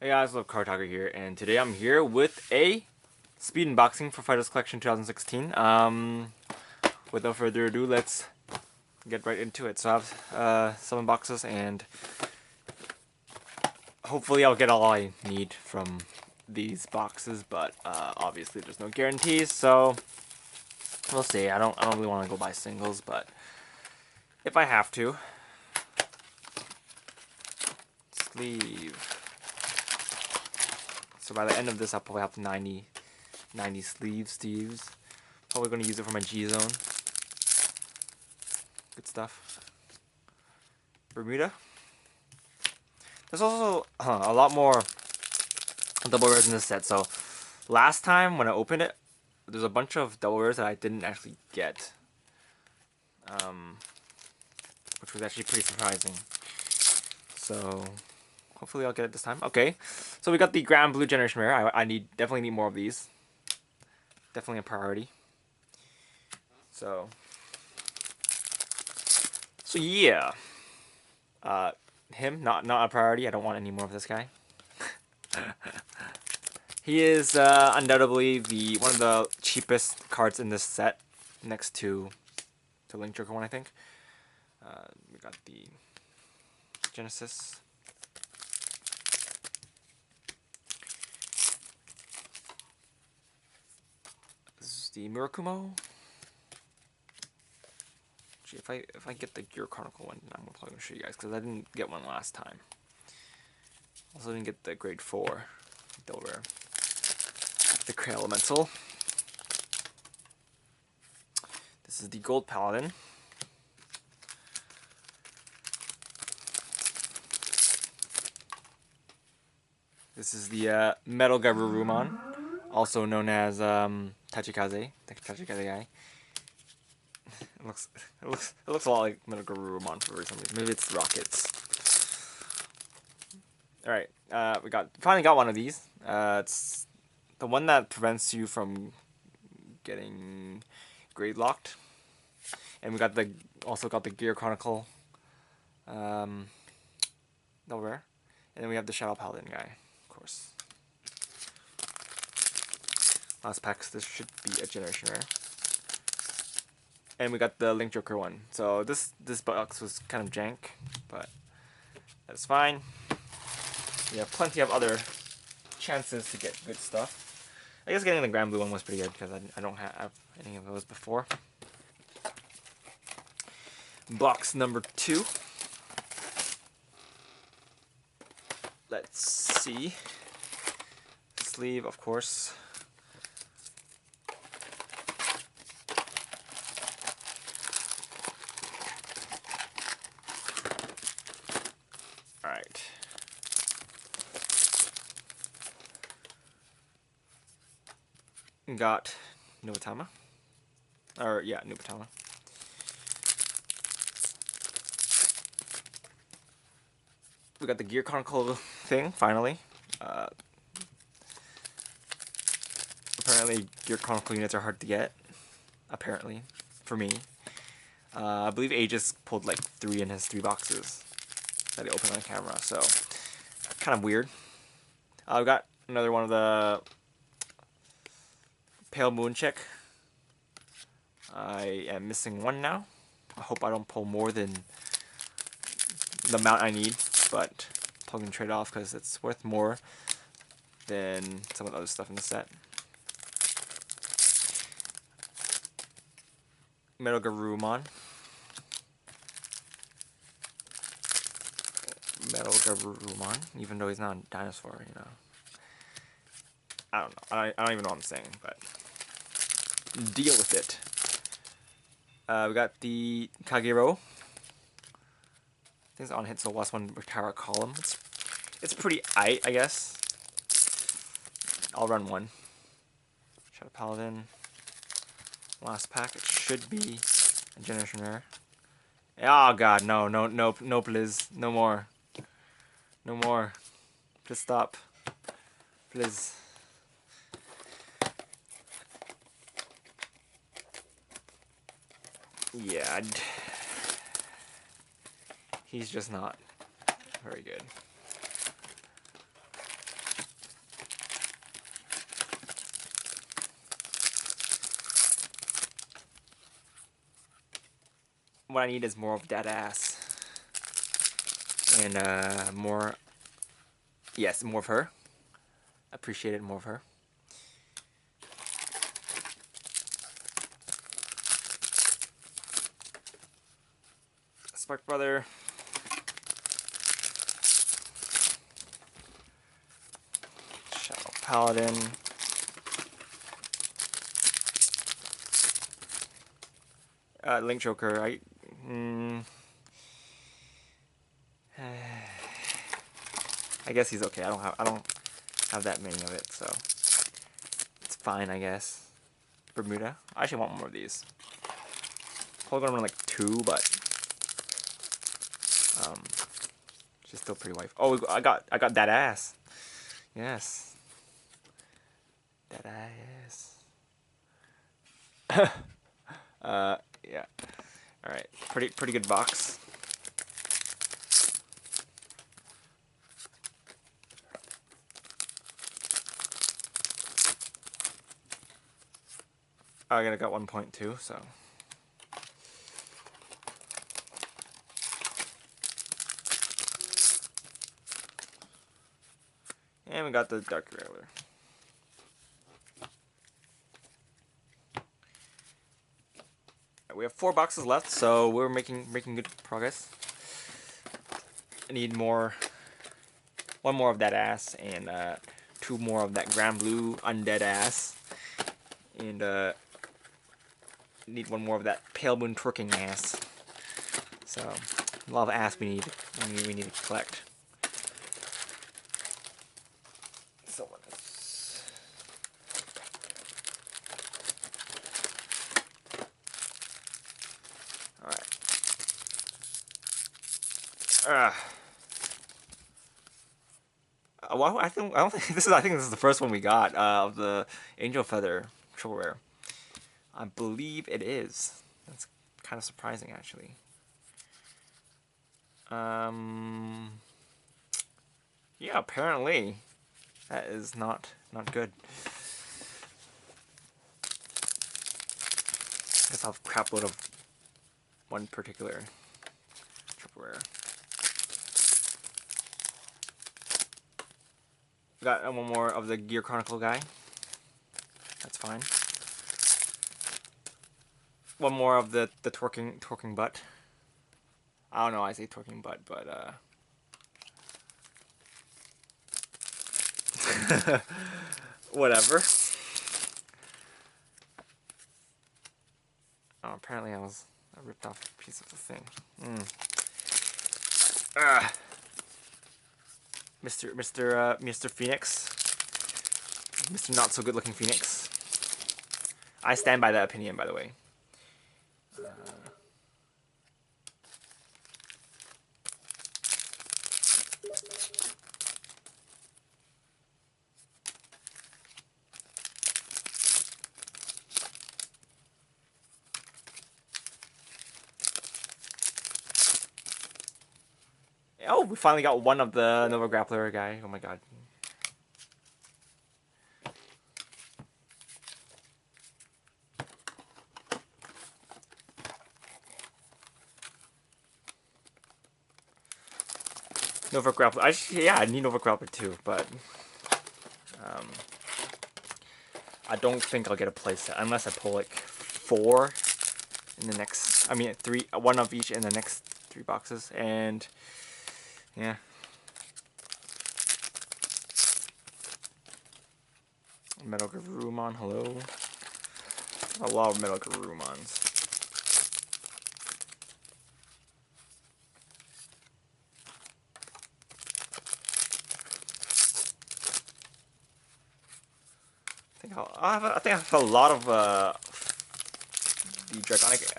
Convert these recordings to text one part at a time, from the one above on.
Hey guys, Love Card Talker here, and today I'm here with a speed unboxing for Fighters Collection 2016. Without further ado, let's get right into it. So I have 7 boxes, and hopefully I'll get all I need from these boxes. But obviously there's no guarantees, so we'll see. I don't really want to go buy singles, but if I have to, sleeve. So by the end of this, I'll probably have 90 sleeves to use. Probably going to use it for my G-Zone. Good stuff. Bermuda. There's also a lot more double rares in this set. So last time when I opened it, there's a bunch of double rares that I didn't actually get. Which was actually pretty surprising. So hopefully I'll get it this time. Okay, so we got the Grand Blue Generation Rare. I definitely need more of these. Definitely a priority. So yeah. Him, not a priority. I don't want any more of this guy. He is undoubtedly one of the cheapest cards in this set, next to Link Joker one, I think. We got the Genesis. This is the Murakumo. Gee, if I get the Gear Chronicle one, I'm probably gonna show you guys because I didn't get one last time. Also didn't get the Grade 4 Double Rare. The Cray Elemental. This is the Gold Paladin. This is the Metal Garurumon, also known as Tachikaze, the Tachikaze guy. It looks a lot like Metal Garurumon for some reason. Maybe it's rockets. All right, we finally got one of these. It's the one that prevents you from getting grade locked, and we also got the Gear Chronicle double rare, and then we have the Shadow Paladin guy, of course. Last packs. This should be a Generation Rare. And we got the Link Joker one. So this box was kind of jank, but that's fine. We have plenty of other chances to get good stuff. I guess getting the Grand Blue one was pretty good because I don't have any of those before. Box number 2. Let's see. Sleeve, of course. Alright. Got Nubatama. Or, yeah, Nubatama. We got the Gear Chronicle thing, finally. Apparently, Gear Chronicle units are hard to get. Apparently. For me. I believe Aegis pulled like 3 in his 3 boxes that he opened on camera, so kind of weird. I've got another one of the Pale Moon Chick. I am missing 1 now. I hope I don't pull more than the amount I need, but I'm going to trade off because it's worth more than some of the other stuff in the set. Metal Garurumon. Metal Garurumon, even though he's not a dinosaur, you know. I don't know. I don't even know what I'm saying, but deal with it. We got the Kagero. I think it's on hit, so last one Retara Column. It's pretty aight, I guess. I'll run 1. Shadow Paladin. Last pack. It should be a Generation Rare. Oh god, no, please. No more. No more. Please stop. Please. Yeah. He's just not very good. what I need is more of that ass. And more, yes, more of her. Appreciated more of her. Spark Brother. Shadow Paladin. Link Joker. I guess he's okay. I don't have that many of it, so it's fine, I guess. Bermuda. I actually want more of these. Probably gonna run like 2, but she's still pretty wife. Oh, I got that ass. Yes, that ass. Yeah. All right, pretty good box. I got 1.2, so. And we got the Dark Railer. We have 4 boxes left, so we're making good progress. I need one more of that ass, and 2 more of that Grand Blue Undead ass, and need 1 more of that Pale Moon Twerking ass. So a lot of ass we need to collect. So all right. Well, I think this is the first one we got of the Angel Feather Triple Rare. I believe it is. That's kind of surprising, actually. Yeah, apparently that is not good. I guess I'll have a crap load of one particular triple rare. Got 1 more of the Gear Chronicle guy. That's fine. 1 more of the twerking butt. I don't know why I say twerking butt, but whatever. Oh, apparently I was a ripped off piece of the thing. Mr. Phoenix. Mr. Not so good looking Phoenix. I stand by that opinion, by the way. Oh, we finally got 1 of the Nova Grappler guy. Oh my god. Nova Grappler. Yeah, I need Nova Grappler too, but I don't think I'll get a playset unless I pull like 4 in the next. I mean, 3, 1 of each in the next 3 boxes, and yeah. Metal Garurumon, hello. A lot of Metal Garurumons. I think I have a lot of the Dragonic.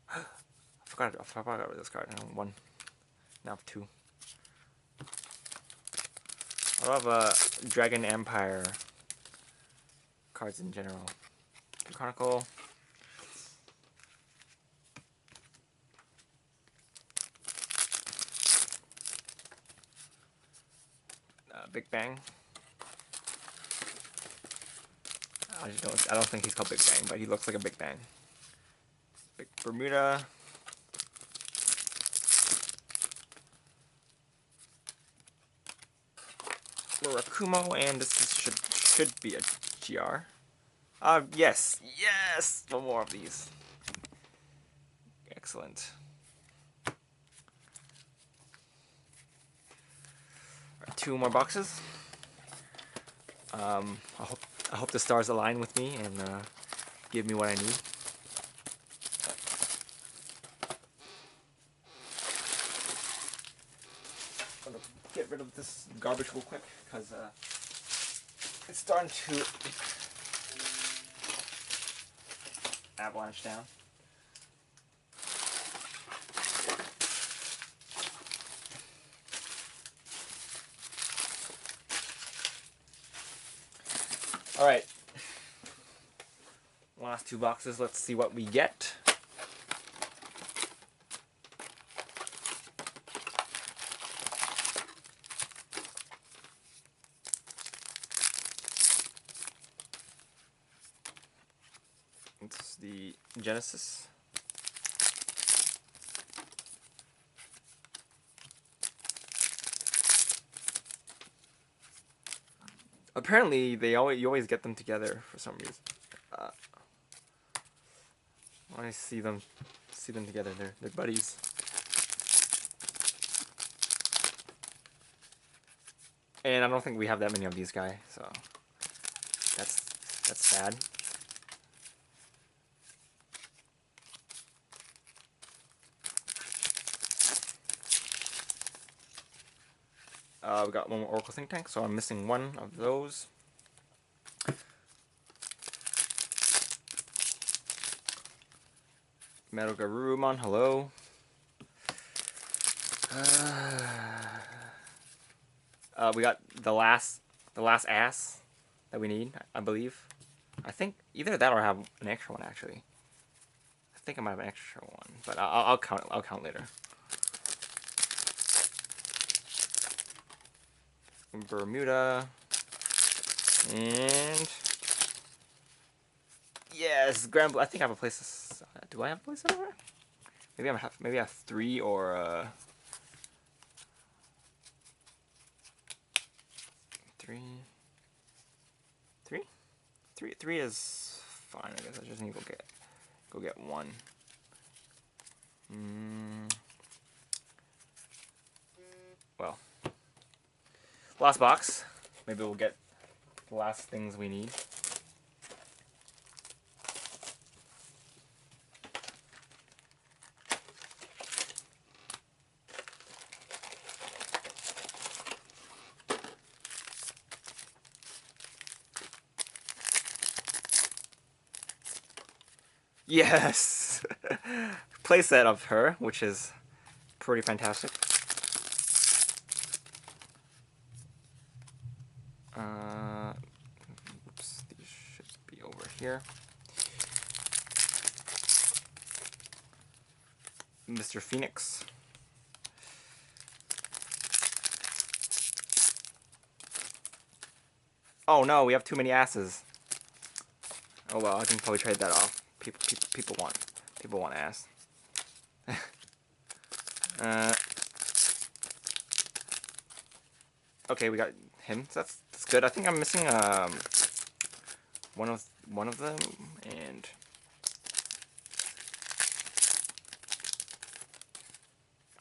I forgot about this card. Now 1, now 2. I love Dragon Empire cards in general. Chronicle. Big Bang. I don't think he's called Big Bang, but he looks like a Big Bang. Big Bermuda. Murakumo, and this is, should be a GR. Yes, yes, one more of these. Excellent. Right, 2 more boxes. I hope the stars align with me and give me what I need. I'm gonna get rid of this garbage real quick because it's starting to avalanche down. Alright. Last 2 boxes, let's see what we get. It's the Genesis. Apparently, you always get them together for some reason. I see them together. They're buddies. And I don't think we have that many of these guys, so that's sad. We got one more Oracle Think Tank, so I'm missing one of those. Metal Garurumon, hello. We got the last ass that we need, I believe. I think either that or I have an extra one actually. I think I might have an extra one, but I'll count later. Bermuda, and yes, Grand Blue. I think I have a place. Do I have a place over? Maybe I have 3 or 3. 3 is fine. I guess I just need to go get 1. Well, last box. Maybe we'll get the last things we need. Yes! Playset of her, which is pretty fantastic. Oops, these should be over here. Mr. Phoenix. Oh no, we have too many asses. Oh well, I can probably trade that off. People want ass. Okay, we got him. So that's good. I think I'm missing one of them, and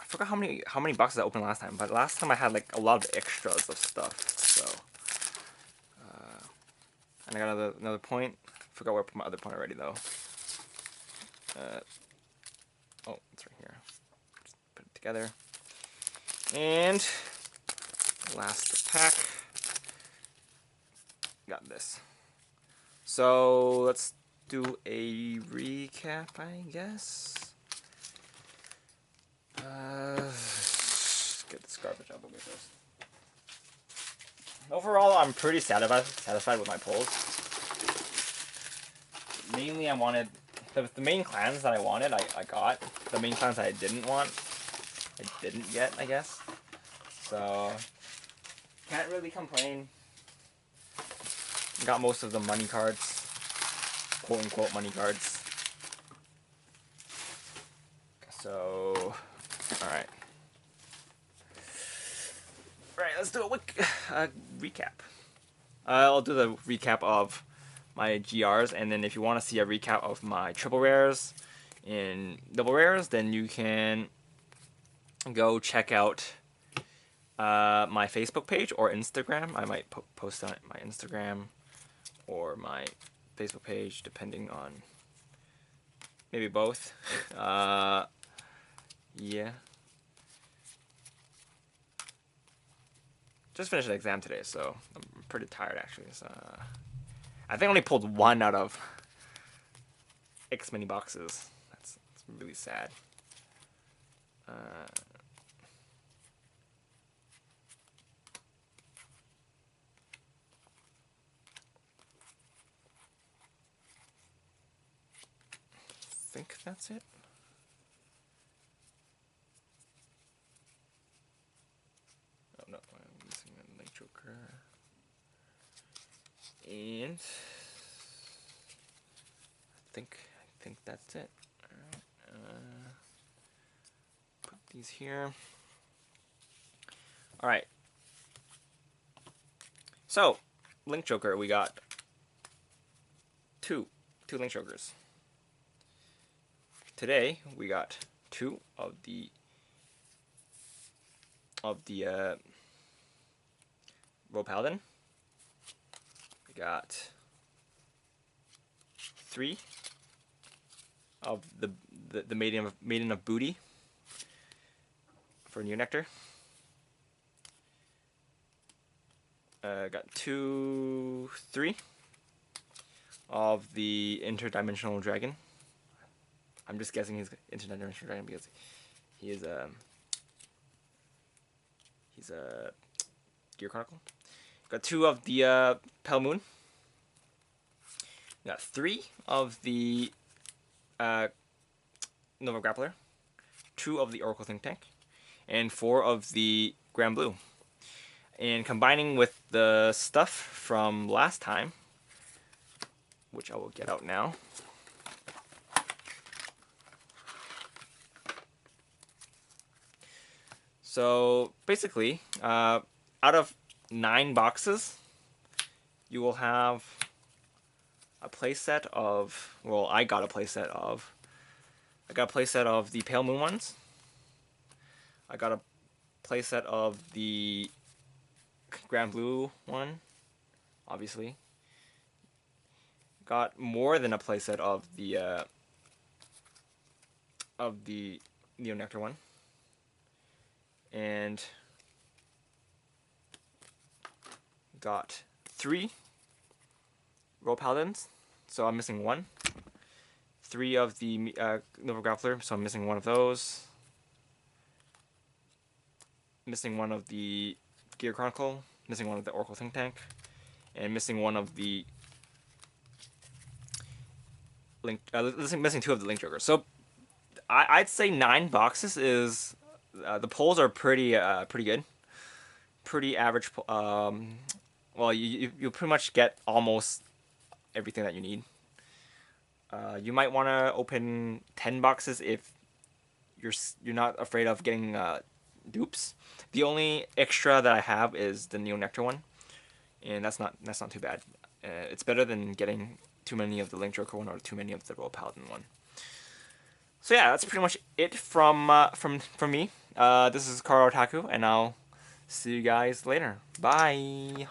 I forgot how many boxes I opened last time. But last time I had like a lot of extras of stuff. So, and I got another point. Forgot where I put my other point already though. Oh, it's right here. Just put it together. And last pack. Got this. So let's do a recap, I guess. Get this garbage out of the way first. Overall, I'm pretty satisfied with my pulls. Mainly, I wanted the main clans that I wanted. I got the main clans that I didn't want. I didn't get, I guess. So can't really complain. Got most of the money cards, quote unquote money cards. So, alright. Alright, let's do a quick recap. I'll do the recap of my GRs, and then if you want to see a recap of my triple rares and double rares, then you can go check out my Facebook page or Instagram. I might post on my Instagram or my Facebook page, depending on maybe both. Yeah. Just finished an exam today, so I'm pretty tired actually. So, I think I only pulled one out of X many boxes. That's really sad. I think that's it. Oh no, I'm missing a Link Joker. And I think that's it. Alright, put these here. Alright. So, Link Joker, we got two Link Jokers. Today we got two of the Royal Paladin. We got three of the Maiden of Booty for Neonectar. Got three of the Interdimensional Dragon. I'm just guessing he's Interdimensional Dragon because he's a Gear Chronicle. Got two of the Pale Moon. Got three of the Nova Grappler, two of the Oracle Think Tank, and four of the Grand Blue. And combining with the stuff from last time, which I will get out now. So basically, out of 9 boxes, you will have a playset of, well, I got a playset of the Pale Moon ones. I got a playset of the Grand Blue one, obviously. Got more than a playset of the Neonectar one. And got 3 Royal Paladins, so I'm missing 1. 3 of the Nova Grappler, so I'm missing 1 of those. Missing 1 of the Gear Chronicle, missing 1 of the Oracle Think Tank, and missing 1 of the missing 2 of the Link Jokers. So I'd say 9 boxes is the pulls are pretty good, pretty average. Well, you pretty much get almost everything that you need. You might want to open 10 boxes if you're not afraid of getting dupes. The only extra that I have is the Neonectar one, and that's not too bad. It's better than getting too many of the Link Joker one or too many of the Royal Paladin one. So yeah, that's pretty much it from me. This is Karo Otaku, and I'll see you guys later. Bye.